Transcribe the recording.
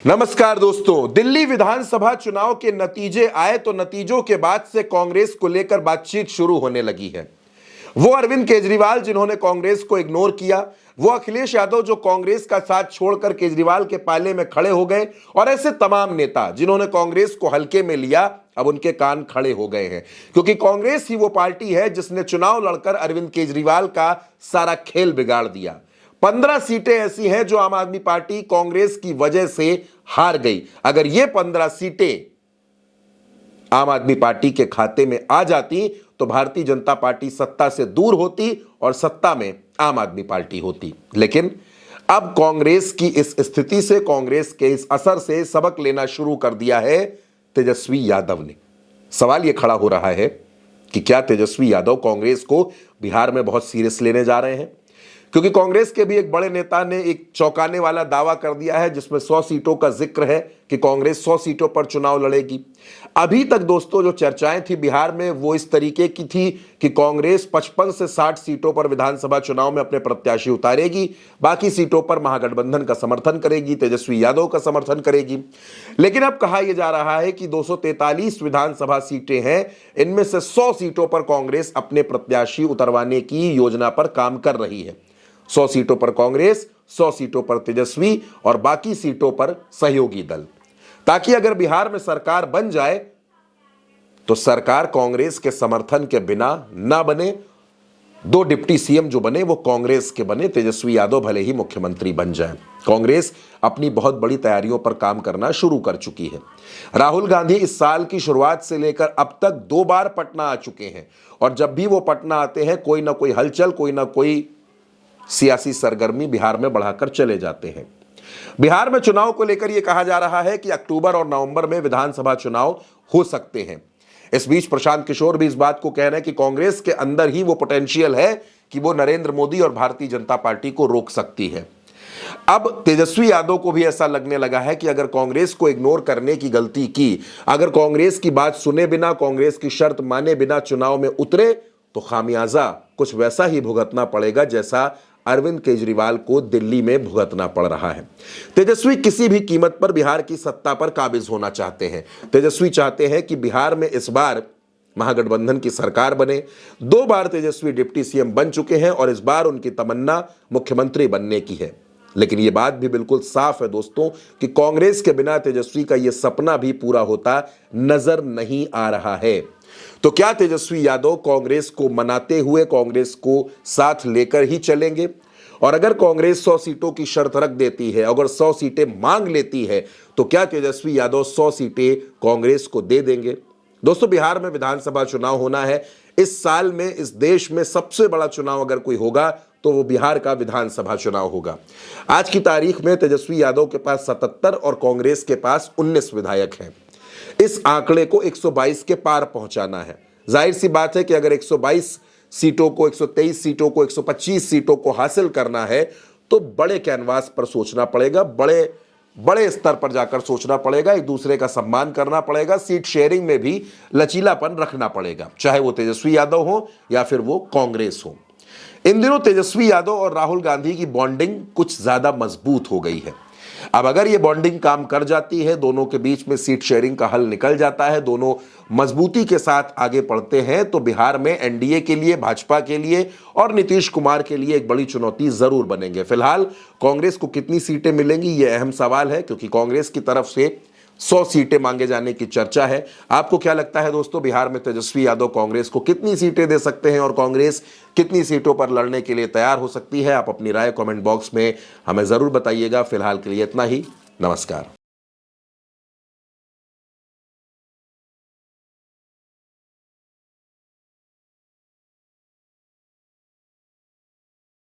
नमस्कार दोस्तों, दिल्ली विधानसभा चुनाव के नतीजे आए तो नतीजों के बाद से कांग्रेस को लेकर बातचीत शुरू होने लगी है। वो अरविंद केजरीवाल जिन्होंने कांग्रेस को इग्नोर किया, वो अखिलेश यादव जो कांग्रेस का साथ छोड़कर केजरीवाल के पाले में खड़े हो गए, और ऐसे तमाम नेता जिन्होंने कांग्रेस को हल्के में लिया, अब उनके कान खड़े हो गए हैं, क्योंकि कांग्रेस ही वो पार्टी है जिसने चुनाव लड़कर अरविंद केजरीवाल का सारा खेल बिगाड़ दिया। 15 सीटें ऐसी हैं जो आम आदमी पार्टी कांग्रेस की वजह से हार गई। अगर ये 15 सीटें आम आदमी पार्टी के खाते में आ जाती तो भारतीय जनता पार्टी सत्ता से दूर होती और सत्ता में आम आदमी पार्टी होती। लेकिन अब कांग्रेस की इस स्थिति से, कांग्रेस के इस असर से सबक लेना शुरू कर दिया है तेजस्वी यादव ने। सवाल यह खड़ा हो रहा है कि क्या तेजस्वी यादव कांग्रेस को बिहार में बहुत सीरियस लेने जा रहे हैं, क्योंकि कांग्रेस के भी एक बड़े नेता ने एक चौंकाने वाला दावा कर दिया है जिसमें 100 सीटों का जिक्र है कि कांग्रेस 100 सीटों पर चुनाव लड़ेगी। अभी तक दोस्तों जो चर्चाएं थी बिहार में वो इस तरीके की थी कि कांग्रेस 55 से 60 सीटों पर विधानसभा चुनाव में अपने प्रत्याशी उतारेगी, बाकी सीटों पर महागठबंधन का समर्थन करेगी, तेजस्वी यादव का समर्थन करेगी। लेकिन अब कहा यह जा रहा है कि 243 विधानसभा सीटें हैं, इनमें से 100 सीटों पर कांग्रेस अपने प्रत्याशी उतरवाने की योजना पर काम कर रही है। 100 सीटों पर कांग्रेस, 100 सीटों पर तेजस्वी और बाकी सीटों पर सहयोगी दल, ताकि अगर बिहार में सरकार बन जाए तो सरकार कांग्रेस के समर्थन के बिना ना बने। 2 डिप्टी सीएम जो बने वो कांग्रेस के बने, तेजस्वी यादव भले ही मुख्यमंत्री बन जाए। कांग्रेस अपनी बहुत बड़ी तैयारियों पर काम करना शुरू कर चुकी है। राहुल गांधी इस साल की शुरुआत से लेकर अब तक 2 बार पटना आ चुके हैं, और जब भी वो पटना आते हैं कोई ना कोई हलचल, कोई ना कोई सियासी सरगर्मी बिहार में बढ़ाकर चले जाते हैं। बिहार में चुनाव को लेकर यह कहा जा रहा है कि अक्टूबर और नवंबर में विधानसभा चुनाव हो सकते हैं। इस बीच प्रशांत किशोर भी इस बात को कह रहे हैं कि कांग्रेस के अंदर ही वो पोटेंशियल है कि वो नरेंद्र मोदी और भारतीय जनता पार्टी को रोक सकती है। अब तेजस्वी यादव को भी ऐसा लगने लगा है कि अगर कांग्रेस को इग्नोर करने की गलती की, अगर कांग्रेस की बात सुने बिना, कांग्रेस की शर्त माने बिना चुनाव में उतरे तो खामियाजा कुछ वैसा ही भुगतना पड़ेगा जैसा अरविंद केजरीवाल को दिल्ली में भुगतना पड़ रहा है। तेजस्वी किसी भी कीमत पर बिहार की सत्ता पर काबिज होना चाहते हैं। तेजस्वी चाहते हैं कि बिहार में इस बार महागठबंधन की सरकार बने। 2 बार तेजस्वी डिप्टी सीएम बन चुके हैं और इस बार उनकी तमन्ना मुख्यमंत्री बनने की है। लेकिन यह बात भी बिल्कुल साफ है दोस्तों कि कांग्रेस के बिना तेजस्वी का यह सपना भी पूरा होता नजर नहीं आ रहा है। तो क्या तेजस्वी यादव कांग्रेस को मनाते हुए कांग्रेस को साथ लेकर ही चलेंगे? और अगर कांग्रेस 100 सीटों की शर्त रख देती है, अगर 100 सीटें मांग लेती है, तो क्या तेजस्वी यादव 100 सीटें कांग्रेस को दे देंगे? दोस्तों, बिहार में विधानसभा चुनाव होना है। इस साल में इस देश में सबसे बड़ा चुनाव अगर कोई होगा तो वो बिहार का विधानसभा चुनाव होगा। आज की तारीख में तेजस्वी यादव के पास 77 और कांग्रेस के पास 19 विधायक हैं। इस आंकड़े को 122 के पार पहुंचाना है। जाहिर सी बात है कि अगर 122 सीटों को, 123 सीटों को, 125 सीटों को हासिल करना है तो बड़े कैनवास पर सोचना पड़ेगा, बड़े स्तर पर जाकर सोचना पड़ेगा, एक दूसरे का सम्मान करना पड़ेगा, सीट शेयरिंग में भी लचीलापन रखना पड़ेगा, चाहे वो तेजस्वी यादव हो या फिर वो कांग्रेस हो। इन दिनों तेजस्वी यादव और राहुल गांधी की बॉन्डिंग कुछ ज्यादा मजबूत हो गई है। अब अगर ये बॉन्डिंग काम कर जाती है, दोनों के बीच में सीट शेयरिंग का हल निकल जाता है, दोनों मजबूती के साथ आगे बढ़ते हैं, तो बिहार में एनडीए के लिए, भाजपा के लिए और नीतीश कुमार के लिए एक बड़ी चुनौती जरूर बनेंगे। फिलहाल कांग्रेस को कितनी सीटें मिलेंगी ये अहम सवाल है, क्योंकि कांग्रेस की तरफ से 100 सीटें मांगे जाने की चर्चा है। आपको क्या लगता है दोस्तों, बिहार में तेजस्वी यादव कांग्रेस को कितनी सीटें दे सकते हैं और कांग्रेस कितनी सीटों पर लड़ने के लिए तैयार हो सकती है? आप अपनी राय कमेंट बॉक्स में हमें जरूर बताइएगा। फिलहाल के लिए इतना ही। नमस्कार।